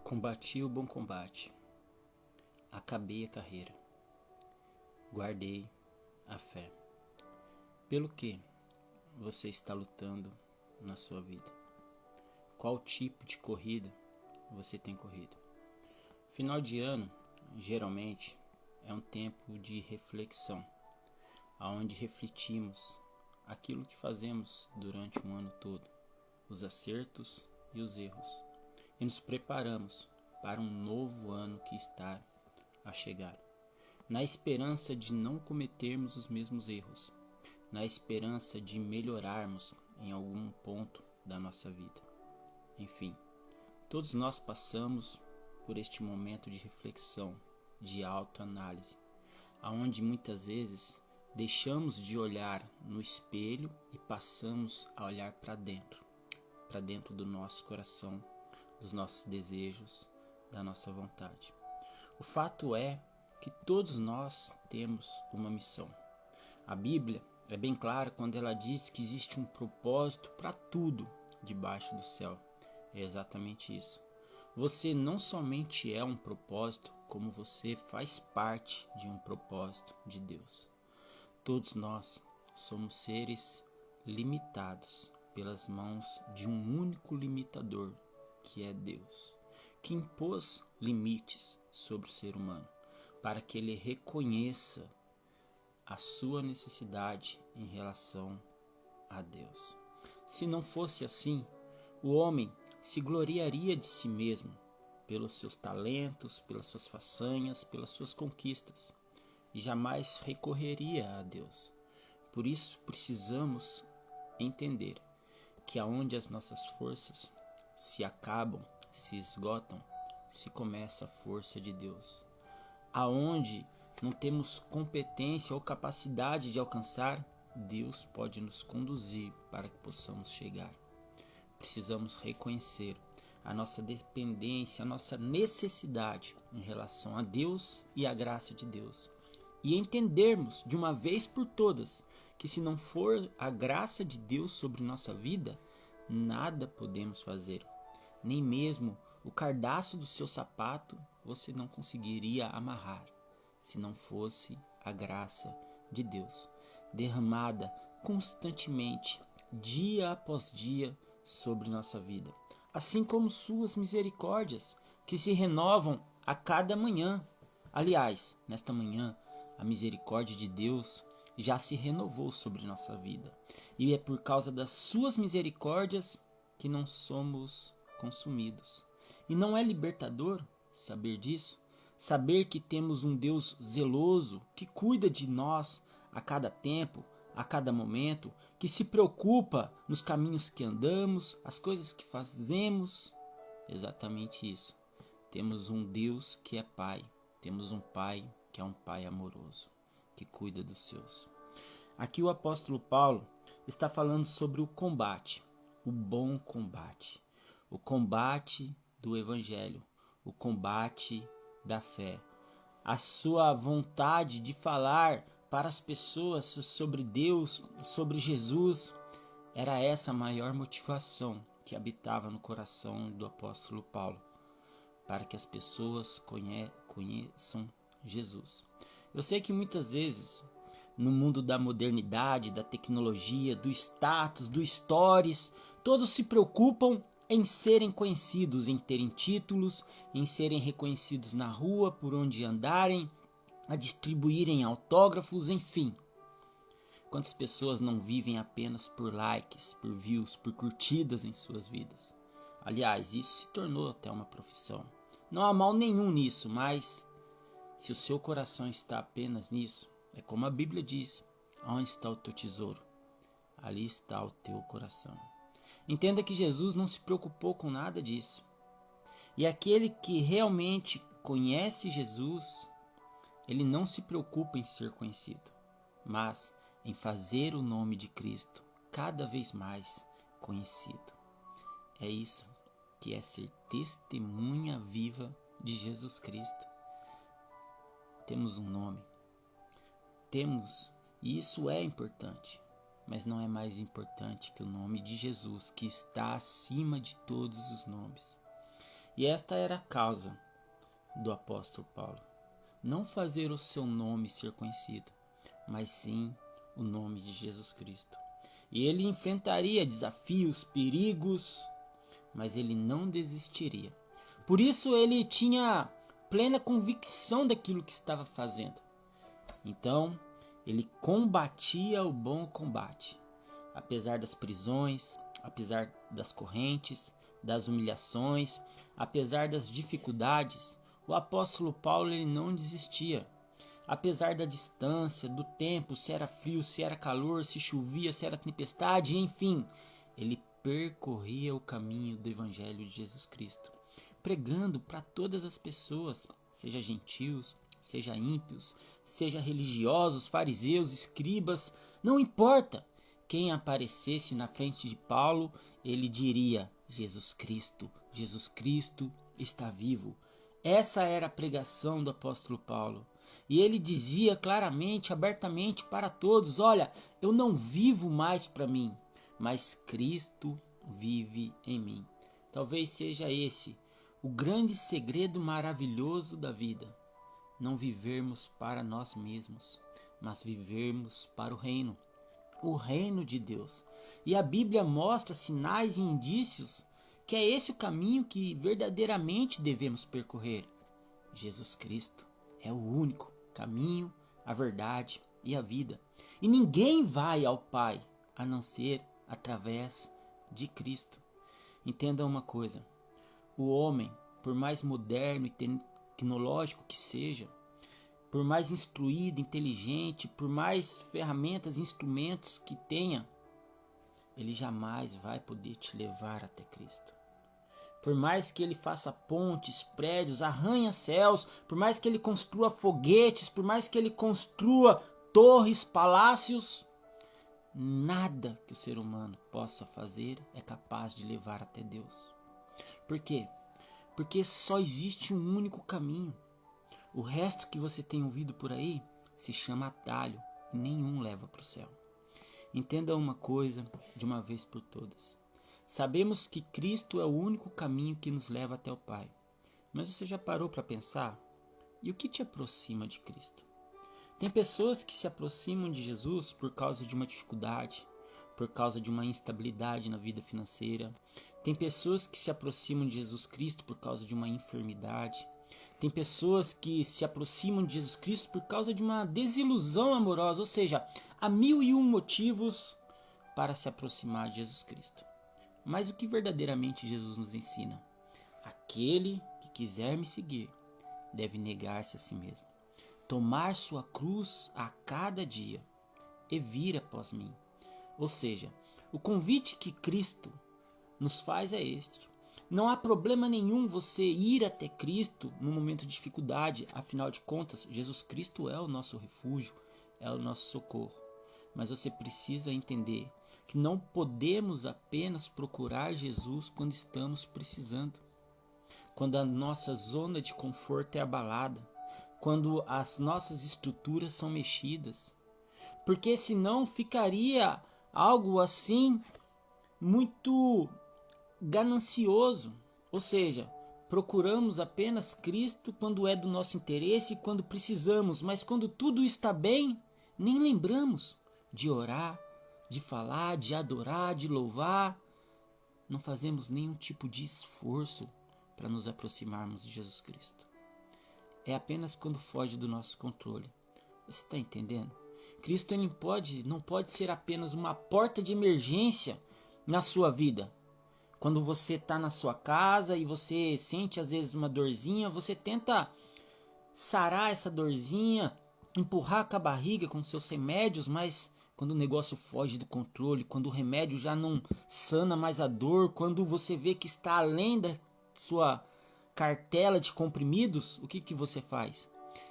Combati o bom combate, acabei a carreira, guardei a fé. Pelo que você está lutando na sua vida? Qual tipo de corrida você tem corrido? Final de ano, geralmente, é um tempo de reflexão, onde refletimos aquilo que fazemos durante um ano todo, os acertos e os erros, e nos preparamos para um novo ano que está a chegar, na esperança de não cometermos os mesmos erros, na esperança de melhorarmos em algum ponto da nossa vida. Enfim, todos nós passamos por este momento de reflexão, de autoanálise, aonde muitas vezes deixamos de olhar no espelho e passamos a olhar para dentro do nosso coração, dos nossos desejos, da nossa vontade. O fato é que todos nós temos uma missão. A Bíblia é bem clara quando ela diz que existe um propósito para tudo debaixo do céu. É exatamente isso. Você não somente é um propósito, como você faz parte de um propósito de Deus. Todos nós somos seres limitados pelas mãos de um único limitador, que é Deus, que impôs limites sobre o ser humano, para que ele reconheça a sua necessidade em relação a Deus. Se não fosse assim, o homem se gloriaria de si mesmo, pelos seus talentos, pelas suas façanhas, pelas suas conquistas, e jamais recorreria a Deus. Por isso precisamos entender que aonde as nossas forças se acabam, se esgotam, se começa a força de Deus. Aonde não temos competência ou capacidade de alcançar, Deus pode nos conduzir para que possamos chegar. Precisamos reconhecer a nossa dependência, a nossa necessidade em relação a Deus e à graça de Deus. E entendermos de uma vez por todas que se não for a graça de Deus sobre nossa vida, nada podemos fazer. Nem mesmo o cardaço do seu sapato você não conseguiria amarrar, se não fosse a graça de Deus, derramada constantemente, dia após dia, sobre nossa vida. Assim como suas misericórdias, que se renovam a cada manhã. Aliás, nesta manhã, a misericórdia de Deus já se renovou sobre nossa vida. E é por causa das suas misericórdias que não somos consumidos. E não é libertador saber disso? Saber que temos um Deus zeloso, que cuida de nós a cada tempo, a cada momento, que se preocupa nos caminhos que andamos, as coisas que fazemos. Exatamente isso. Temos um Deus que é Pai. Temos um Pai que é um Pai amoroso, que cuida dos seus. Aqui o apóstolo Paulo está falando sobre o combate, o bom combate, o combate do Evangelho, o combate da fé, a sua vontade de falar para as pessoas sobre Deus, sobre Jesus. Era essa a maior motivação que habitava no coração do apóstolo Paulo, para que as pessoas conheçam Jesus. Eu sei que muitas vezes, no mundo da modernidade, da tecnologia, do status, do stories, todos se preocupam em serem conhecidos, em terem títulos, em serem reconhecidos na rua, por onde andarem, a distribuírem autógrafos, enfim. Quantas pessoas não vivem apenas por likes, por views, por curtidas em suas vidas? Aliás, isso se tornou até uma profissão. Não há mal nenhum nisso, mas se o seu coração está apenas nisso, é como a Bíblia diz: onde está o teu tesouro? Ali está o teu coração. Entenda que Jesus não se preocupou com nada disso. E aquele que realmente conhece Jesus, ele não se preocupa em ser conhecido, mas em fazer o nome de Cristo cada vez mais conhecido. É isso que é ser testemunha viva de Jesus Cristo. Temos um nome. E isso é importante, mas não é mais importante que o nome de Jesus, que está acima de todos os nomes. E esta era a causa do apóstolo Paulo. Não fazer o seu nome ser conhecido, mas sim o nome de Jesus Cristo. E ele enfrentaria desafios, perigos, mas ele não desistiria. Por isso ele tinha plena convicção daquilo que estava fazendo. Então, ele combatia o bom combate. Apesar das prisões, apesar das correntes, das humilhações, apesar das dificuldades, o apóstolo Paulo ele não desistia. Apesar da distância, do tempo, se era frio, se era calor, se chovia, se era tempestade, enfim, ele percorria o caminho do Evangelho de Jesus Cristo, pregando para todas as pessoas, seja gentios, seja ímpios, seja religiosos, fariseus, escribas, não importa. Quem aparecesse na frente de Paulo, ele diria: Jesus Cristo está vivo. Essa era a pregação do apóstolo Paulo. E ele dizia claramente, abertamente para todos: olha, eu não vivo mais para mim, mas Cristo vive em mim. Talvez seja esse o grande segredo maravilhoso da vida. Não vivermos para nós mesmos, mas vivermos para o reino de Deus. E a Bíblia mostra sinais e indícios que é esse o caminho que verdadeiramente devemos percorrer. Jesus Cristo é o único caminho, a verdade e a vida. E ninguém vai ao Pai a não ser através de Cristo. Entenda uma coisa: o homem, por mais moderno e tecnológico que seja, por mais instruído, inteligente, por mais ferramentas e instrumentos que tenha, ele jamais vai poder te levar até Cristo. Por mais que ele faça pontes, prédios, arranha-céus, por mais que ele construa foguetes, por mais que ele construa torres, palácios, nada que o ser humano possa fazer é capaz de levar até Deus. Por quê? Porque só existe um único caminho. O resto que você tem ouvido por aí se chama atalho e nenhum leva para o céu. Entenda uma coisa de uma vez por todas. Sabemos que Cristo é o único caminho que nos leva até o Pai. Mas você já parou para pensar? E o que te aproxima de Cristo? Tem pessoas que se aproximam de Jesus por causa de uma dificuldade, por causa de uma instabilidade na vida financeira. Tem pessoas que se aproximam de Jesus Cristo por causa de uma enfermidade. Tem pessoas que se aproximam de Jesus Cristo por causa de uma desilusão amorosa. Ou seja, há 1001 motivos para se aproximar de Jesus Cristo. Mas o que verdadeiramente Jesus nos ensina? Aquele que quiser me seguir deve negar-se a si mesmo, tomar sua cruz a cada dia e vir após mim. Ou seja, o convite que Cristo nos faz é este. Não há problema nenhum você ir até Cristo no momento de dificuldade. Afinal de contas, Jesus Cristo é o nosso refúgio, é o nosso socorro. Mas você precisa entender que não podemos apenas procurar Jesus quando estamos precisando, quando a nossa zona de conforto é abalada, quando as nossas estruturas são mexidas, porque senão ficaria algo assim muito ganancioso. Ou seja, procuramos apenas Cristo quando é do nosso interesse e quando precisamos, mas quando tudo está bem, nem lembramos de orar, de falar, de adorar, de louvar. Não fazemos nenhum tipo de esforço para nos aproximarmos de Jesus Cristo. É apenas quando foge do nosso controle. Você está entendendo? Cristo ele não pode ser apenas uma porta de emergência na sua vida. Quando você está na sua casa e você sente às vezes uma dorzinha, você tenta sarar essa dorzinha, empurrar com a barriga com seus remédios, mas quando o negócio foge do controle, quando o remédio já não sana mais a dor, quando você vê que está além da sua cartela de comprimidos, o que você faz?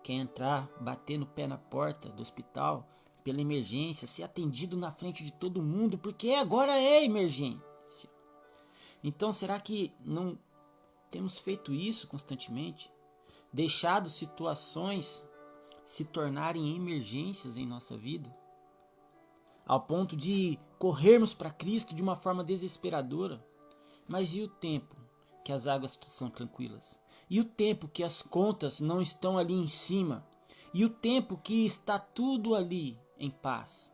Quer entrar, bater no pé na porta do hospital, pela emergência, ser atendido na frente de todo mundo, porque agora é emergência. Então, será que não temos feito isso constantemente? Deixado situações se tornarem emergências em nossa vida? Ao ponto de corrermos para Cristo de uma forma desesperadora? Mas e o tempo que as águas são tranquilas, e o tempo que as contas não estão ali em cima, e o tempo que está tudo ali em paz.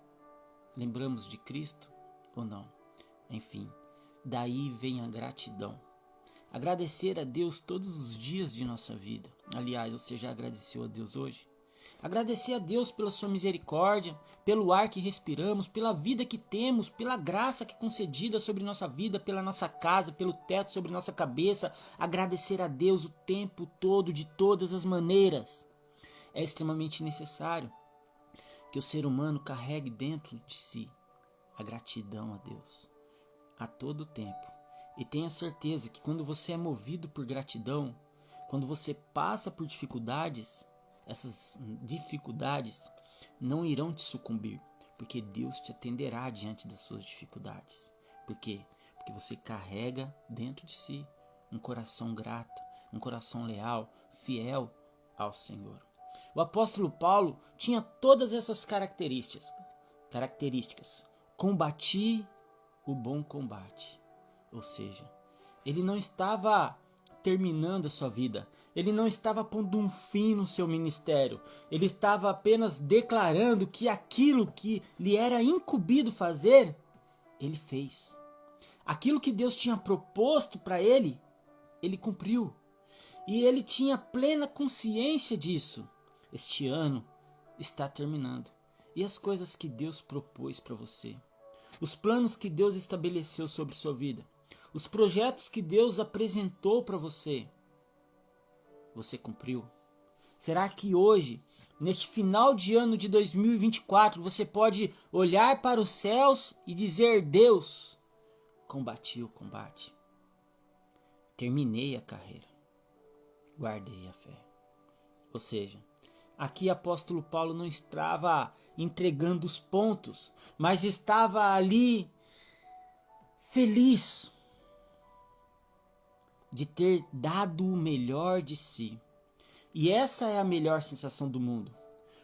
Lembramos de Cristo ou não? Enfim, daí vem a gratidão. Agradecer a Deus todos os dias de nossa vida. Aliás, você já agradeceu a Deus hoje? Agradecer a Deus pela sua misericórdia, pelo ar que respiramos, pela vida que temos, pela graça que é concedida sobre nossa vida, pela nossa casa, pelo teto sobre nossa cabeça. Agradecer a Deus o tempo todo, de todas as maneiras. É extremamente necessário que o ser humano carregue dentro de si a gratidão a Deus a todo tempo. E tenha certeza que quando você é movido por gratidão, quando você passa por dificuldades, essas dificuldades não irão te sucumbir, porque Deus te atenderá diante das suas dificuldades. Por quê? Porque você carrega dentro de si um coração grato, um coração leal, fiel ao Senhor. O apóstolo Paulo tinha todas essas características. Combati o bom combate. Ou seja, ele não estava terminando a sua vida. Ele não estava pondo um fim no seu ministério. Ele estava apenas declarando que aquilo que lhe era incumbido fazer, ele fez. Aquilo que Deus tinha proposto para ele, ele cumpriu. E ele tinha plena consciência disso. Este ano está terminando. E as coisas que Deus propôs para você, os planos que Deus estabeleceu sobre sua vida, os projetos que Deus apresentou para você, você cumpriu? Será que hoje, neste final de ano de 2024, você pode olhar para os céus e dizer: Deus, combati o combate, terminei a carreira, guardei a fé? Ou seja, aqui apóstolo Paulo não estava entregando os pontos, mas estava ali feliz de ter dado o melhor de si. E essa é a melhor sensação do mundo.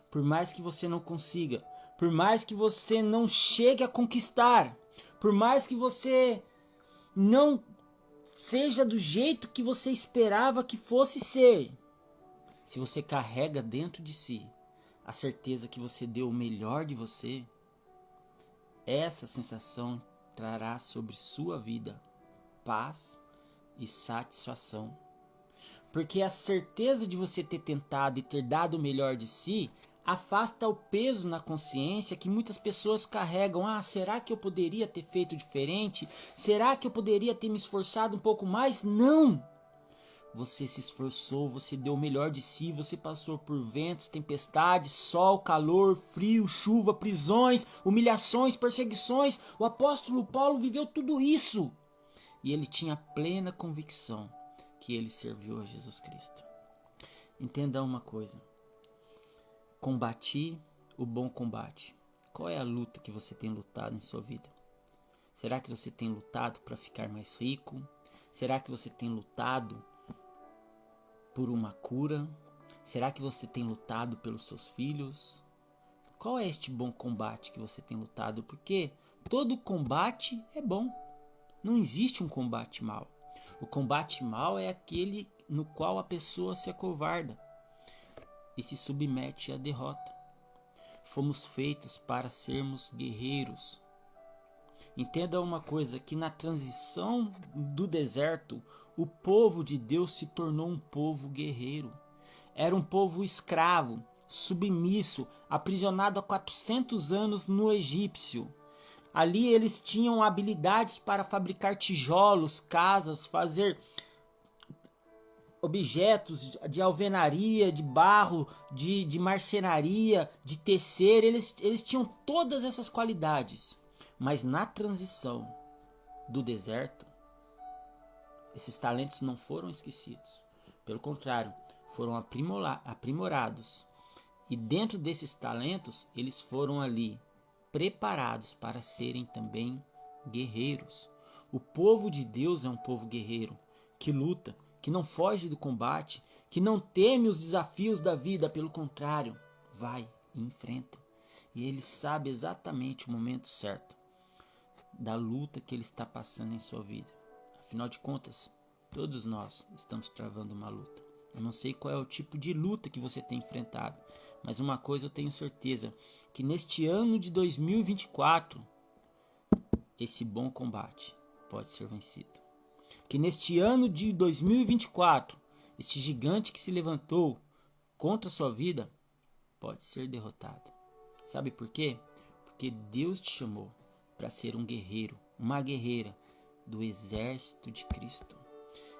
Por mais que você não consiga, por mais que você não chegue a conquistar, por mais que você não seja do jeito que você esperava que fosse ser, se você carrega dentro de si a certeza que você deu o melhor de você, essa sensação trará sobre sua vida paz e satisfação. Porque a certeza de você ter tentado e ter dado o melhor de si afasta o peso na consciência que muitas pessoas carregam. Ah, será que eu poderia ter feito diferente? Será que eu poderia ter me esforçado um pouco mais? Não! Você se esforçou, você deu o melhor de si, você passou por ventos, tempestades, sol, calor, frio, chuva, prisões, humilhações, perseguições. O apóstolo Paulo viveu tudo isso. E ele tinha plena convicção que ele serviu a Jesus Cristo. Entenda uma coisa. Combati o bom combate. Qual é a luta que você tem lutado em sua vida? Será que você tem lutado para ficar mais rico? Será que você tem lutado por uma cura? Será que você tem lutado pelos seus filhos? Qual é este bom combate que você tem lutado? Porque todo combate é bom. Não existe um combate mau. O combate mau é aquele no qual a pessoa se acovarda e se submete à derrota. Fomos feitos para sermos guerreiros. Entenda uma coisa, que na transição do deserto, o povo de Deus se tornou um povo guerreiro. Era um povo escravo, submisso, aprisionado há 400 anos no egípcio. Ali eles tinham habilidades para fabricar tijolos, casas, fazer objetos de alvenaria, de barro, de marcenaria, de tecer. Eles tinham todas essas qualidades. Mas na transição do deserto, esses talentos não foram esquecidos. Pelo contrário, foram aprimorados. E dentro desses talentos, eles foram ali preparados para serem também guerreiros. O povo de Deus é um povo guerreiro, que luta, que não foge do combate, que não teme os desafios da vida, pelo contrário, vai e enfrenta. E ele sabe exatamente o momento certo da luta que ele está passando em sua vida. Afinal de contas, Todos nós estamos travando uma luta. Eu não sei qual é o tipo de luta que você tem enfrentado, mas uma coisa eu tenho certeza, que neste ano de 2024, esse bom combate pode ser vencido. Que neste ano de 2024, este gigante que se levantou contra a sua vida pode ser derrotado. Sabe por quê? Porque Deus te chamou para ser um guerreiro, uma guerreira do exército de Cristo.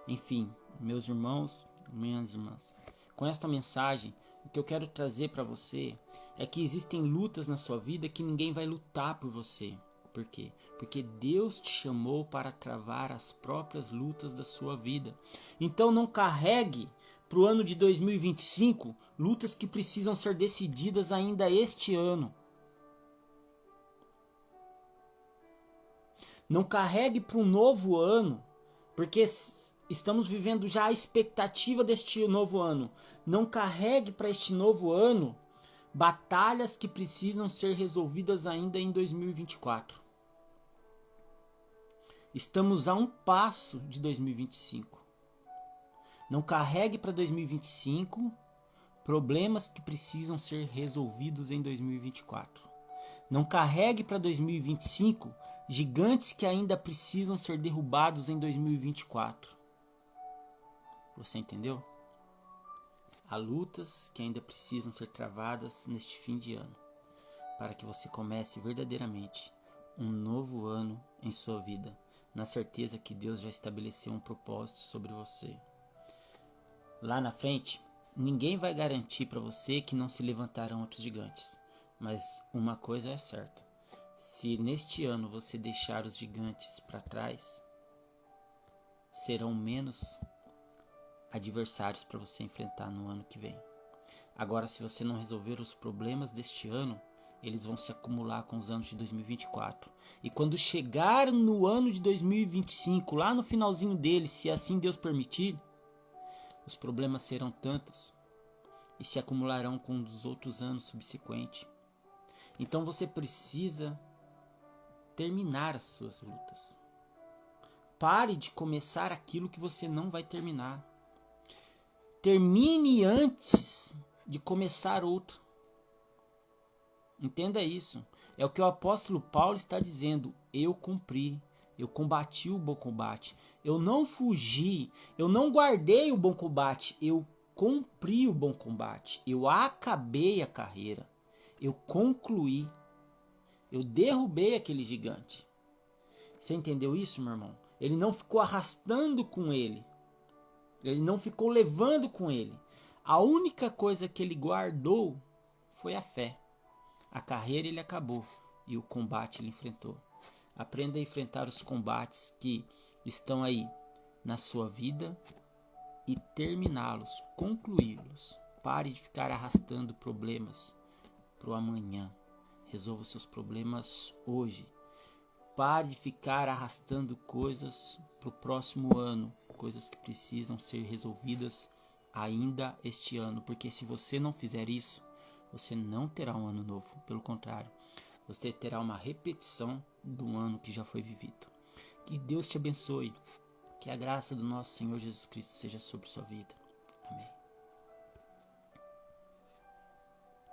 Enfim, meus irmãos, minhas irmãs, com esta mensagem, o que eu quero trazer para você é que existem lutas na sua vida que ninguém vai lutar por você. Por quê? Porque Deus te chamou para travar as próprias lutas da sua vida. Então não carregue para o ano de 2025 lutas que precisam ser decididas ainda este ano. Não carregue para um novo ano, porque estamos vivendo já a expectativa deste novo ano. Não carregue para este novo ano batalhas que precisam ser resolvidas ainda em 2024. Estamos a um passo de 2025. Não carregue para 2025 problemas que precisam ser resolvidos em 2024. Não carregue para 2025 gigantes que ainda precisam ser derrubados em 2024. Você entendeu? Há lutas que ainda precisam ser travadas neste fim de ano, para que você comece verdadeiramente um novo ano em sua vida, na certeza que Deus já estabeleceu um propósito sobre você. Lá na frente, ninguém vai garantir para você que não se levantarão outros gigantes, mas uma coisa é certa: se neste ano você deixar os gigantes para trás, serão menos adversários para você enfrentar no ano que vem. Agora, se você não resolver os problemas deste ano, eles vão se acumular com os anos de 2024. E quando chegar no ano de 2025, lá no finalzinho dele, se assim Deus permitir, os problemas serão tantos e se acumularão com os outros anos subsequentes. Então você precisa terminar as suas lutas. Pare de começar aquilo que você não vai terminar. Termine antes de começar outro. Entenda isso. É o que o apóstolo Paulo está dizendo. Eu cumpri. Eu combati o bom combate. Eu não fugi. Eu não guardei o bom combate. Eu cumpri o bom combate. Eu acabei a carreira. Eu concluí. Eu derrubei aquele gigante. Você entendeu isso, meu irmão? Ele não ficou arrastando com ele. Ele não ficou levando com ele. A única coisa que ele guardou foi a fé. A carreira ele acabou e o combate ele enfrentou. Aprenda a enfrentar os combates que estão aí na sua vida e terminá-los, concluí-los. Pare de ficar arrastando problemas para o amanhã. Resolva os seus problemas hoje. Pare de ficar arrastando coisas para o próximo ano, coisas que precisam ser resolvidas ainda este ano, porque se você não fizer isso, você não terá um ano novo. Pelo contrário, você terá uma repetição do ano que já foi vivido. Que Deus te abençoe. Que a graça do nosso Senhor Jesus Cristo seja sobre sua vida. Amém.